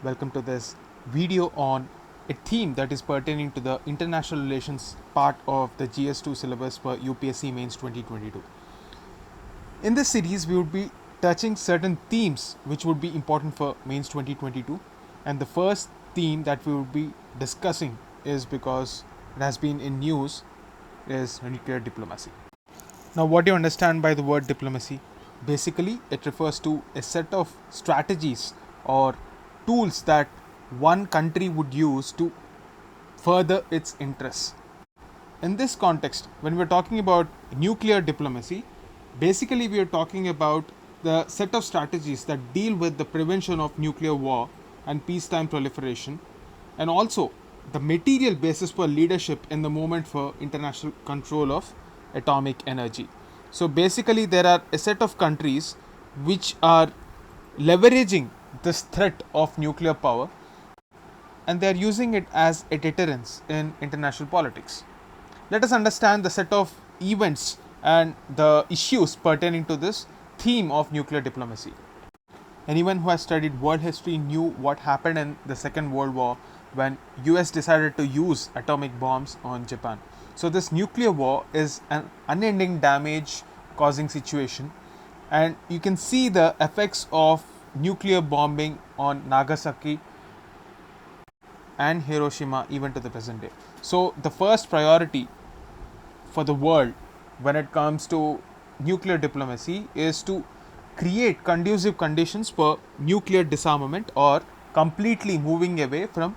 Welcome to this video on a theme that is pertaining to the international relations part of the GS2 syllabus for UPSC Mains 2022. In this series, we would be touching certain themes which would be important for Mains 2022, and the first theme that we would be discussing is because it has been in news is nuclear diplomacy. Now, what do you understand by the word diplomacy? Basically, it refers to a set of strategies or tools that one country would use to further its interests. In this context, when we're talking about nuclear diplomacy, basically we are talking about the set of strategies that deal with the prevention of nuclear war and peacetime proliferation, and also the material basis for leadership in the movement for international control of atomic energy. So basically, there are a set of countries which are leveraging this threat of nuclear power, and they are using it as a deterrence in international politics. Let us understand the set of events and the issues pertaining to this theme of nuclear diplomacy. Anyone who has studied world history knew what happened in the Second World War when US decided to use atomic bombs on Japan. So this nuclear war is an unending damage causing situation, and you can see the effects of nuclear bombing on Nagasaki and Hiroshima even to the present day. So the first priority for the world when it comes to nuclear diplomacy is to create conducive conditions for nuclear disarmament or completely moving away from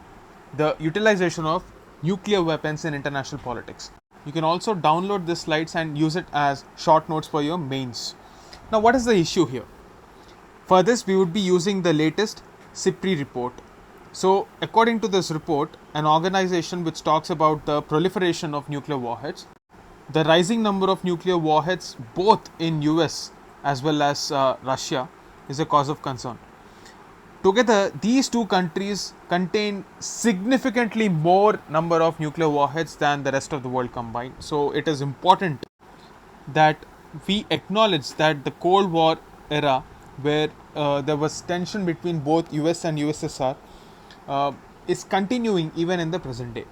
the utilization of nuclear weapons in international politics. You can also download the slides and use it as short notes for your mains. Now, what is the issue here? For this, we would be using the latest SIPRI report. So, according to this report, an organization which talks about the proliferation of nuclear warheads, the rising number of nuclear warheads both in US as well as Russia is a cause of concern. Together, these two countries contain significantly more number of nuclear warheads than the rest of the world combined. So it is important that we acknowledge that the Cold War era, where there was tension between both US and USSR, is continuing even in the present day.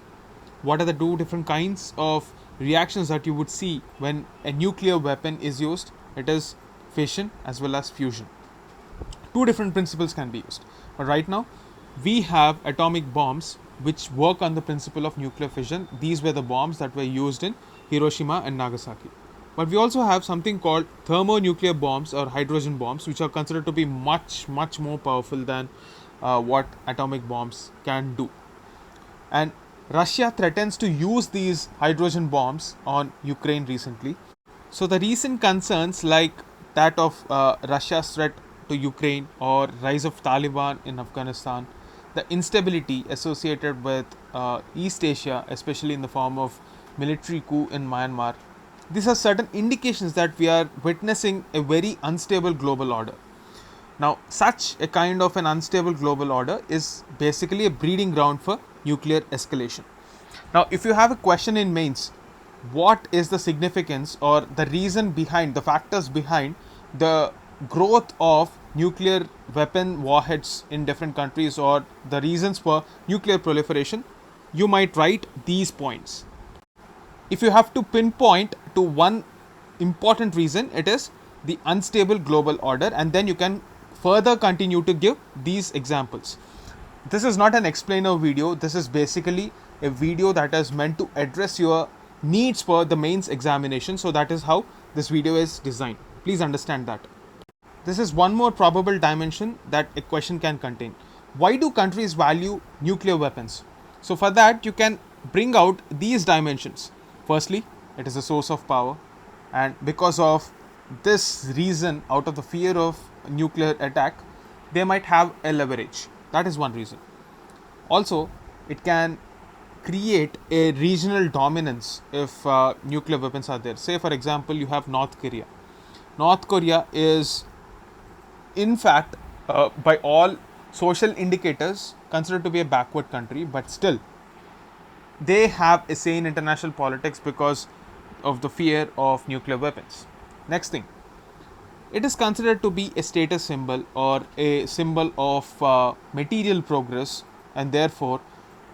What are the two different kinds of reactions that you would see when a nuclear weapon is used? It is fission as well as fusion. Two different principles can be used. But right now, we have atomic bombs which work on the principle of nuclear fission. These were the bombs that were used in Hiroshima and Nagasaki. But we also have something called thermonuclear bombs or hydrogen bombs, which are considered to be much more powerful than what atomic bombs can do. And Russia threatens to use these hydrogen bombs on Ukraine recently. So the recent concerns like that of Russia's threat to Ukraine or rise of Taliban in Afghanistan, the instability associated with East Asia, especially in the form of military coup in Myanmar, these are certain indications that we are witnessing a very unstable global order. Now, such a kind of an unstable global order is basically a breeding ground for nuclear escalation. Now, if you have a question in mains, what is the significance or the reason behind, the factors behind the growth of nuclear weapon warheads in different countries or the reasons for nuclear proliferation, you might write these points. If you have to pinpoint to one important reason, it is the unstable global order, and then you can further continue to give these examples. This is not an explainer video, this is basically a video that is meant to address your needs for the mains examination. So that is how this video is designed. Please understand that. This is one more probable dimension that a question can contain. Why do countries value nuclear weapons? So for that, you can bring out these dimensions. Firstly, it is a source of power, and because of this reason, out of the fear of nuclear attack, they might have a leverage. That is one reason. Also, it can create a regional dominance if nuclear weapons are there. Say, for example, you have North Korea. North Korea is, in fact, by all social indicators, considered to be a backward country, but still, they have a say in international politics because of the fear of nuclear weapons. Next thing, It is considered to be a status symbol or a symbol of material progress, and therefore,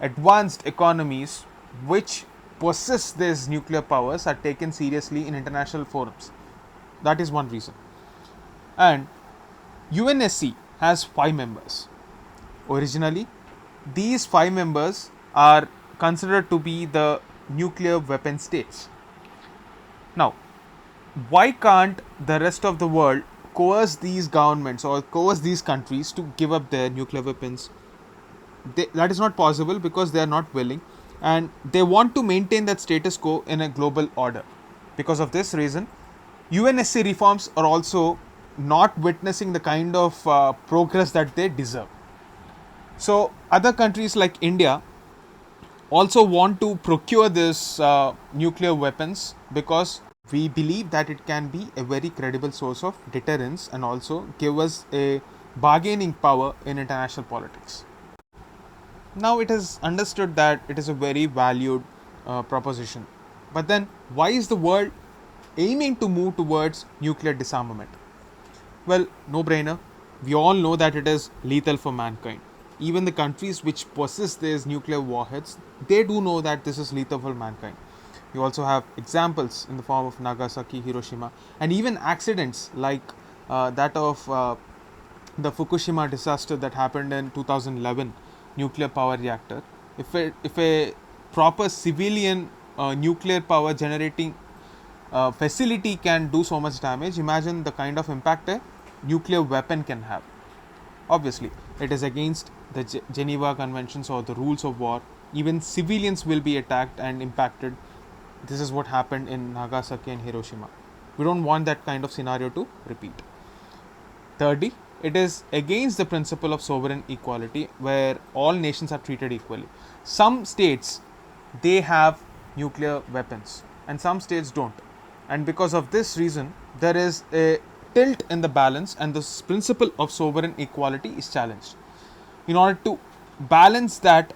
advanced economies which possess these nuclear powers are taken seriously in international forums. That is one reason. And UNSC has 5 members. Originally, these 5 members are considered to be the nuclear weapon states. Now, why can't the rest of the world coerce these governments or coerce these countries to give up their nuclear weapons? That is not possible because they are not willing, and they want to maintain that status quo in a global order. Because of this reason, UNSC reforms are also not witnessing the kind of progress that they deserve. So, other countries like India also want to procure this nuclear weapons because we believe that it can be a very credible source of deterrence and also give us a bargaining power in international politics. Now it is understood that it is a very valued proposition. But then, why is the world aiming to move towards nuclear disarmament? Well, no brainer. We all know that it is lethal for mankind. Even the countries which possess these nuclear warheads, they do know that this is lethal for mankind. You also have examples in the form of Nagasaki, Hiroshima, and even accidents like that of the Fukushima disaster that happened in 2011 nuclear power reactor. If a proper civilian nuclear power generating facility can do so much damage, imagine the kind of impact a nuclear weapon can have. Obviously, it is against the Geneva Conventions or the rules of war. Even civilians will be attacked and impacted. This is what happened in Nagasaki and Hiroshima. We don't want that kind of scenario to repeat. Thirdly, it is against the principle of sovereign equality where all nations are treated equally. Some states, they have nuclear weapons and some states don't. And because of this reason, there is a tilt in the balance and this principle of sovereign equality is challenged. In order to balance that,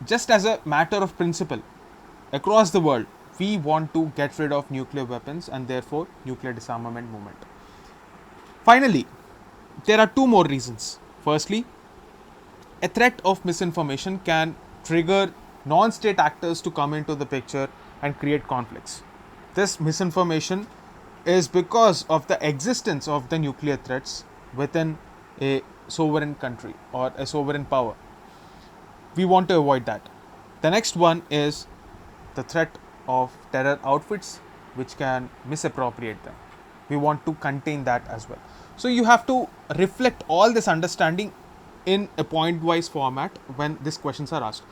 just as a matter of principle, across the world, we want to get rid of nuclear weapons and therefore nuclear disarmament movement. Finally, there are 2 more reasons. Firstly, a threat of misinformation can trigger non-state actors to come into the picture and create conflicts. This misinformation is because of the existence of the nuclear threats within a sovereign country or a sovereign power. We want to avoid that. The next one is the threat of terror outfits which can misappropriate them. We want to contain that as well. So you have to reflect all this understanding in a point-wise format when these questions are asked.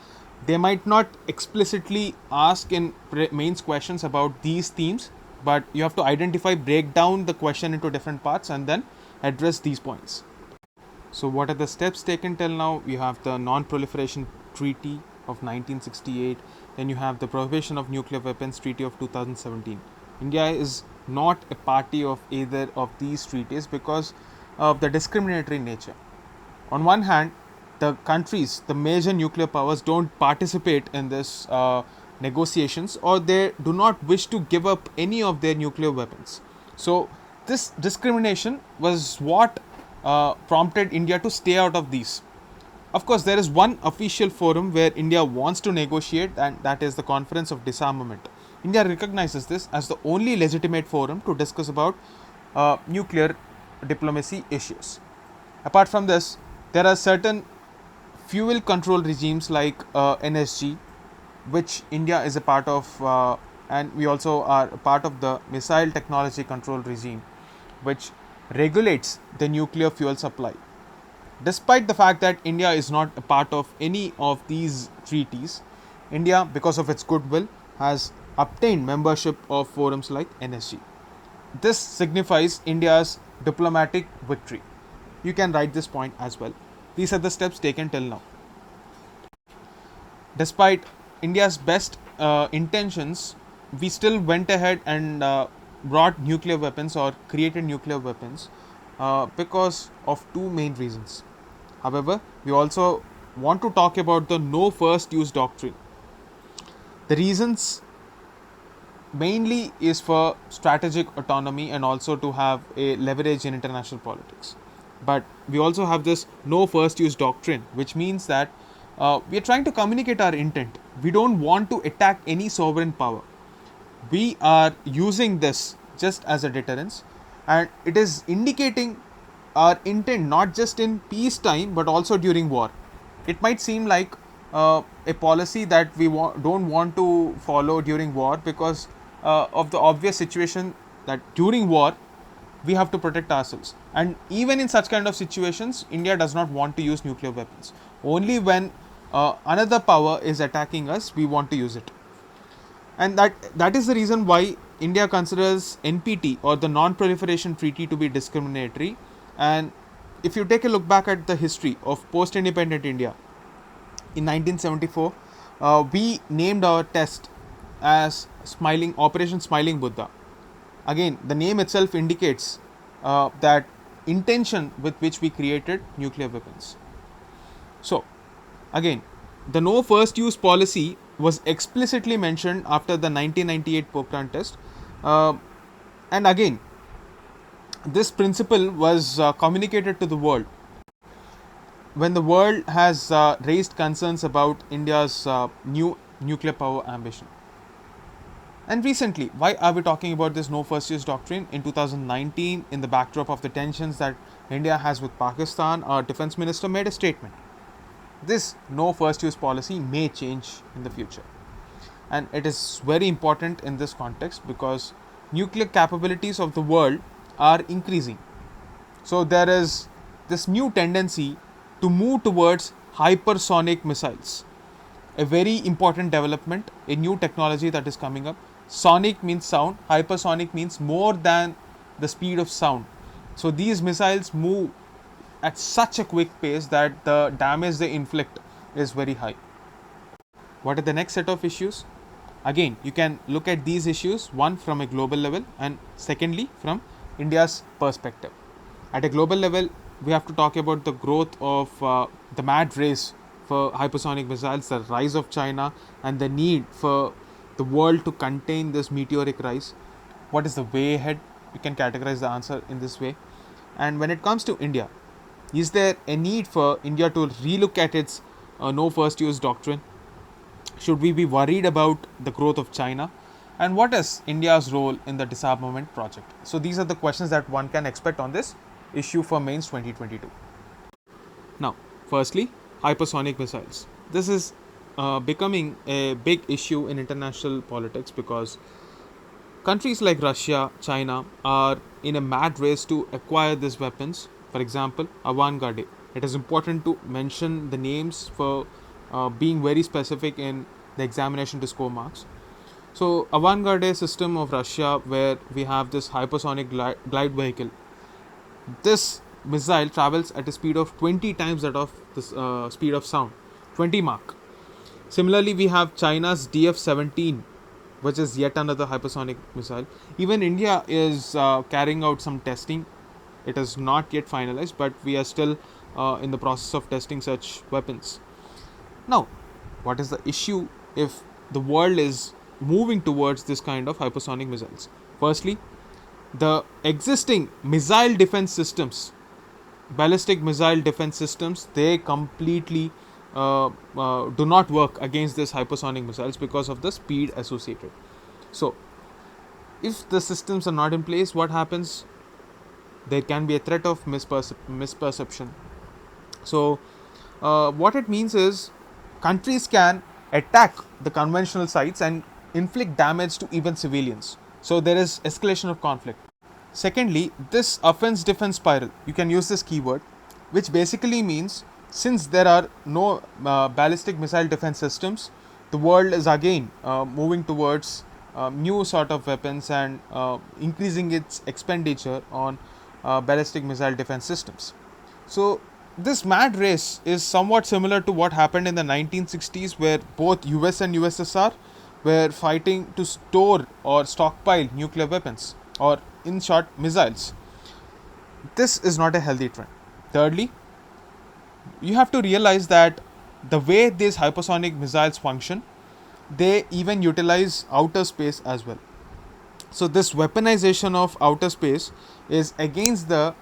They might not explicitly ask in mains questions about these themes, but you have to identify, break down the question into different parts and then address these points. So what are the steps taken till now? You have the Non-Proliferation Treaty of 1968, then you have the Prohibition of Nuclear Weapons Treaty of 2017. India is not a party of either of these treaties because of the discriminatory nature. On one hand, the countries, the major nuclear powers, don't participate in this negotiations or they do not wish to give up any of their nuclear weapons. So this discrimination was what prompted India to stay out of these. Of course, there is one official forum where India wants to negotiate, and that is the Conference of Disarmament. India recognizes this as the only legitimate forum to discuss about nuclear diplomacy issues. Apart from this, there are certain fuel control regimes like NSG, which India is a part of, and we also are a part of the Missile Technology Control Regime, which regulates the nuclear fuel supply. Despite the fact that India is not a part of any of these treaties, India, because of its goodwill, has obtained membership of forums like NSG. This signifies India's diplomatic victory. You can write this point as well. These are the steps taken till now. Despite India's best intentions, we still went ahead and brought nuclear weapons or created nuclear weapons because of 2 main reasons. However, we also want to talk about the no first use doctrine. The reasons mainly is for strategic autonomy and also to have a leverage in international politics. But we also have this no first use doctrine, which means that we are trying to communicate our intent. We don't want to attack any sovereign power. We are using this just as a deterrence, and it is indicating our intent not just in peacetime but also during war. It might seem like a policy that we don't want to follow during war because of the obvious situation that during war we have to protect ourselves, and even in such kind of situations India does not want to use nuclear weapons. Only when another power is attacking us we want to use it, and that is the reason why India considers NPT or the Non-Proliferation Treaty to be discriminatory. And if you take a look back at the history of post-independent India, in 1974, we named our test as Operation Smiling Buddha. Again, the name itself indicates that intention with which we created nuclear weapons. So, again, the no first use policy was explicitly mentioned after the 1998 Pokhran test, and again, this principle was communicated to the world when the world has raised concerns about India's new nuclear power ambition. And recently, why are we talking about this no first use doctrine? In 2019, in the backdrop of the tensions that India has with Pakistan, our defense minister made a statement. This no first use policy may change in the future. And it is very important in this context because nuclear capabilities of the world are increasing. So there is this new tendency to move towards hypersonic missiles. A very important development, a new technology that is coming up. Sonic means sound, hypersonic means more than the speed of sound. So these missiles move at such a quick pace that the damage they inflict is very high. What are the next set of issues? Again, you can look at these issues, one from a global level and secondly from India's perspective. At a global level, we have to talk about the growth of the mad race for hypersonic missiles, the rise of China, and the need for the world to contain this meteoric rise. What is the way ahead? You can categorize the answer in this way. And when it comes to India, is there a need for India to relook at its no first use doctrine? Should we be worried about the growth of China? And what is India's role in the disarmament project? So these are the questions that one can expect on this issue for mains 2022. Now, firstly, hypersonic missiles. This is becoming a big issue in international politics because countries like Russia, China are in a mad race to acquire these weapons. For example, Avangard. It is important to mention the names for being very specific in the examination to score marks. So, Avangard system of Russia, where we have this hypersonic glide vehicle. This missile travels at a speed of 20 times that of the speed of sound, 20 Mach. Similarly, we have China's DF-17, which is yet another hypersonic missile. Even India is carrying out some testing. It is not yet finalized, but we are still in the process of testing such weapons. Now, what is the issue if the world is moving towards this kind of hypersonic missiles? Firstly, the existing missile defense systems, ballistic missile defense systems, they completely do not work against these hypersonic missiles because of the speed associated. So, if the systems are not in place, what happens? There can be a threat of misperception. So, what it means is countries can attack the conventional sites and inflict damage to even civilians. So, there is escalation of conflict. Secondly, this offense defense spiral, you can use this keyword, which basically means since there are no ballistic missile defense systems, the world is again moving towards new sort of weapons and increasing its expenditure on ballistic missile defense systems. So, this mad race is somewhat similar to what happened in the 1960s, where both US and USSR were fighting to store or stockpile nuclear weapons, or in short, missiles. This is not a healthy trend. Thirdly, you have to realize that the way these hypersonic missiles function, they even utilize outer space as well. So this weaponization of outer space is against the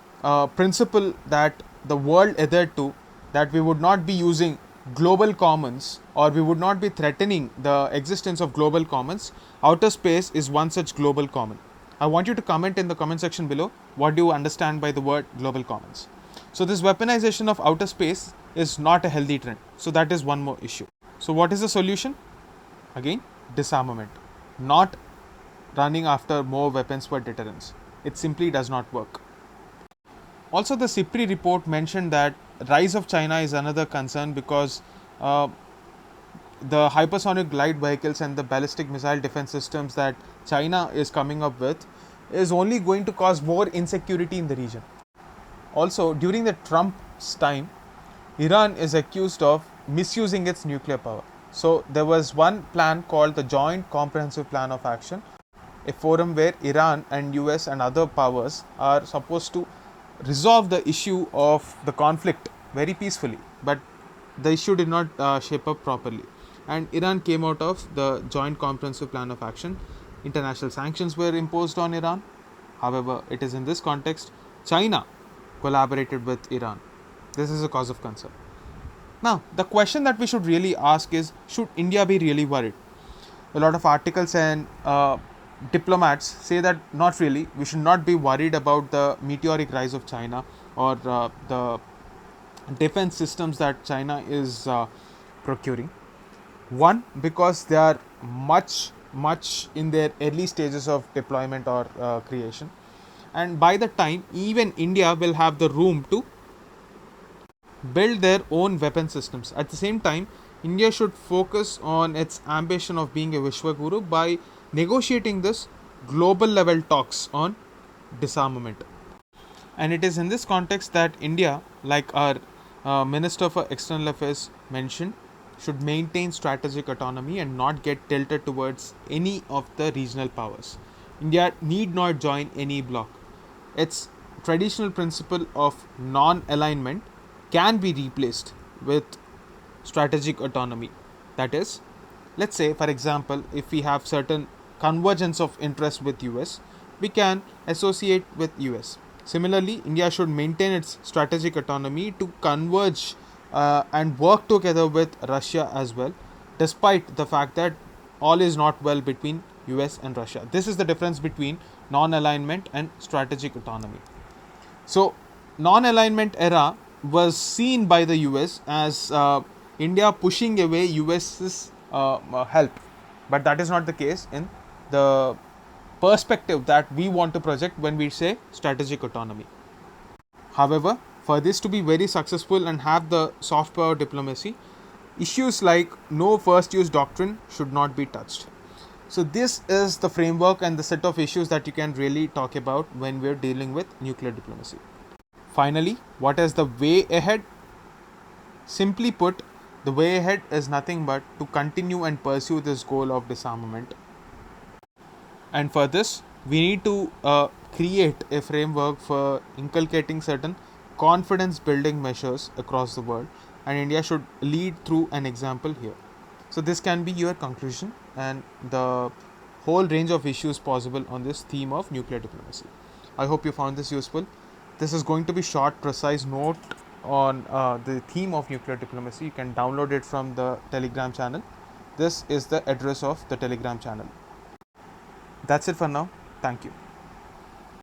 principle that the world adhered to, that we would not be using global commons, or we would not be threatening the existence of global commons. Outer space is one such global common. I want you to comment in the comment section below, what do you understand by the word global commons. So this weaponization of outer space is not a healthy trend. So that is one more issue. So what is the solution? Again, disarmament, not running after more weapons for deterrence. It simply does not work. Also, the CIPRI report mentioned that rise of China is another concern, because the hypersonic glide vehicles and the ballistic missile defense systems that China is coming up with is only going to cause more insecurity in the region. Also, during the Trump's time, Iran is accused of misusing its nuclear power. So there was one plan called the Joint Comprehensive Plan of Action, a forum where Iran and US and other powers are supposed to resolve the issue of the conflict very peacefully, but the issue did not shape up properly, and Iran came out of the Joint Comprehensive Plan of Action. International sanctions were imposed on Iran. However, it is in this context China collaborated with Iran. This is a cause of concern. Now, the question that we should really ask is, should India be really worried? A lot of articles and diplomats say that not really. We should not be worried about the meteoric rise of China, or the defense systems that China is procuring. One, because they are much in their early stages of deployment or creation, and by the time even India will have the room to build their own weapon systems. At the same time, India should focus on its ambition of being a Vishwaguru by negotiating this global level talks on disarmament. And it is in this context that India, like our Minister for External Affairs mentioned, should maintain strategic autonomy and not get tilted towards any of the regional powers. India need not join any bloc. Its traditional principle of non alignment can be replaced with strategic autonomy. That is, let's say, for example, if we have certain convergence of interest with US, we can associate with US. Similarly, India should maintain its strategic autonomy to converge and work together with Russia as well, despite the fact that all is not well between US and Russia. This is the difference between non-alignment and strategic autonomy. So, non-alignment era was seen by the US as India pushing away US's help, but that is not the case in the perspective that we want to project when we say strategic autonomy. However, for this to be very successful and have the soft power diplomacy, issues like no first use doctrine should not be touched. So this is the framework and the set of issues that you can really talk about when we're dealing with nuclear diplomacy. Finally, what is the way ahead? Simply put, the way ahead is nothing but to continue and pursue this goal of disarmament. And for this, we need to create a framework for inculcating certain confidence building measures across the world, and India should lead through an example here. So this can be your conclusion and the whole range of issues possible on this theme of nuclear diplomacy. I hope you found this useful. This is going to be short, precise note on the theme of nuclear diplomacy. You can download it from the Telegram channel. This is the address of the Telegram channel. That's it for now. Thank you.